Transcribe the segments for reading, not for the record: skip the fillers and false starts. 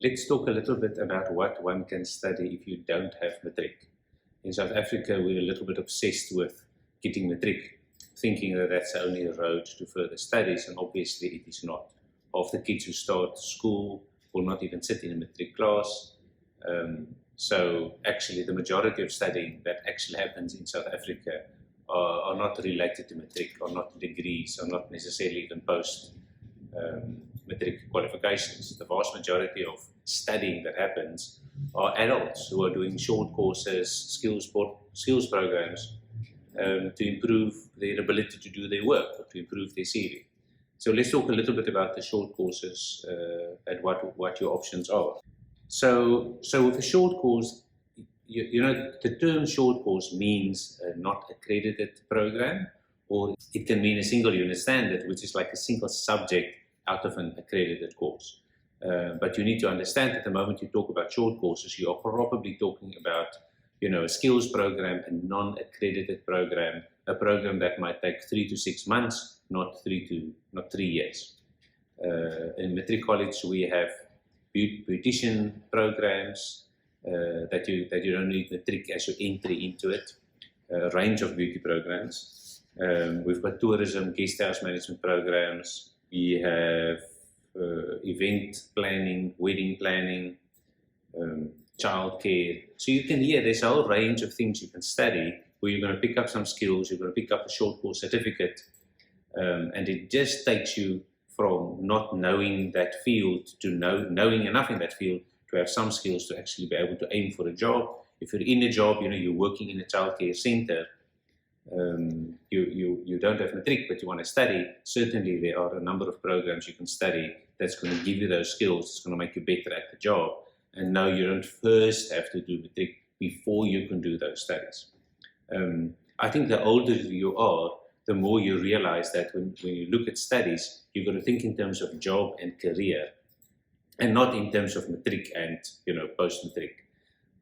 Let's talk a little bit about what one can study if you don't have Matric. In South Africa, we're a little bit obsessed with getting Matric, thinking that that's the only road to further studies, and obviously it is not. Half the kids who start school will not even sit in a Matric class. So actually the majority of studying that actually happens in South Africa are not related to Matric, are not degrees, are not necessarily even post Matric qualifications. The vast majority of studying that happens are adults who are doing short courses, skills programs to improve their ability to do their work or to improve their CV. So let's talk a little bit about the short courses and what your options are. So with a short course, you know, the term short course means a not accredited program, or it can mean a single unit standard, which is like a single subject out of an accredited course. But you need to understand that the moment you talk about short courses, you are probably talking about, you know, a skills program, a non-accredited program, a program that might take 3 to 6 months, not 3 years. In Matric College, we have beautician programs that you don't need Matric as your entry into it. A range of beauty programs. We've got tourism, guest house management programs. We have event planning, wedding planning, childcare. So you can hear there's a whole range of things you can study where you're going to pick up some skills, you're going to pick up a short course certificate, and it just takes you from not knowing that field to knowing enough in that field to have some skills to actually be able to aim for a job. If you're in a job, you know, you're working in a childcare center, you don't have Matric, but you want to study, certainly there are a number of programs you can study that's going to give you those skills, it's going to make you better at the job. And no, you don't first have to do Matric before you can do those studies. I think the older you are, the more you realize that when you look at studies, you've got to think in terms of job and career, and not in terms of Matric and, you know, post-Matric.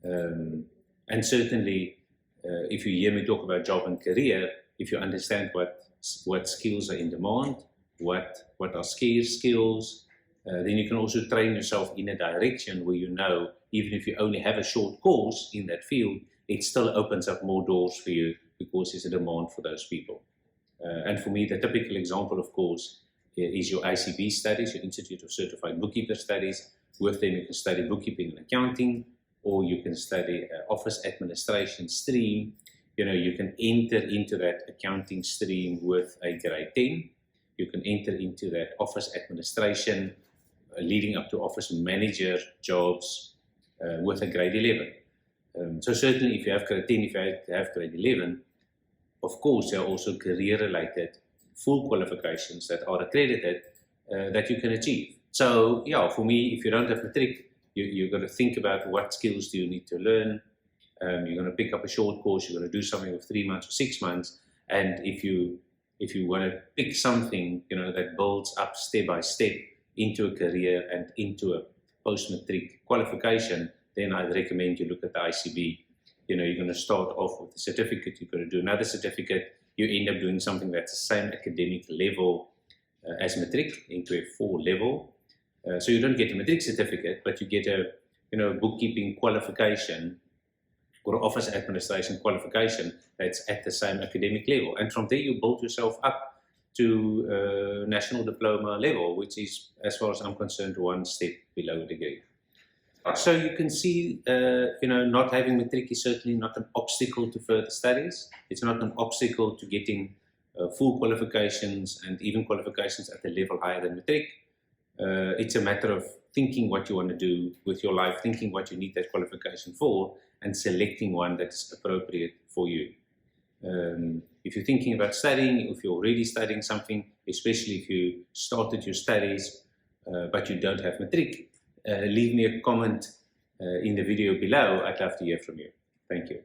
And certainly, if you hear me talk about job and career, if you understand what skills are in demand, what are scarce skills, then you can also train yourself in a direction where you know, even if you only have a short course in that field, it still opens up more doors for you because there's a demand for those people. And for me, the typical example, of course, is your ICB studies, your Institute of Certified Bookkeeper studies. With them, you can study bookkeeping and accounting, or you can study office administration stream. You know, you can enter into that accounting stream with a grade 10. You can enter into that office administration, leading up to office manager jobs with a grade 11. So certainly if you have grade 10, if you have grade 11, of course there are also career-related full qualifications that are accredited that you can achieve. So yeah, for me, if you don't have Matric, you're going to think about what skills do you need to learn. You're going to pick up a short course, you're going to do something of 3 months or 6 months, and if you want to pick something, you know, that builds up step by step into a career and into a post-Matric qualification, then I'd recommend you look at the ICB. You know, you're going to start off with a certificate, you're going to do another certificate, you end up doing something that's the same academic level as Matric, into a 4 level. So you don't get a Matric certificate, but you get a, you know, bookkeeping qualification or office administration qualification that's at the same academic level. And from there you build yourself up to national diploma level, which is, as far as I'm concerned, 1 step below a degree. So you can see, you know, not having Matric is certainly not an obstacle to further studies. It's not an obstacle to getting full qualifications and even qualifications at a level higher than Matric. It's a matter of thinking what you want to do with your life, thinking what you need that qualification for, and selecting one that's appropriate for you. If you're thinking about studying, if you're already studying something, especially if you started your studies but you don't have Matric, leave me a comment in the video below. I'd love to hear from you. Thank you.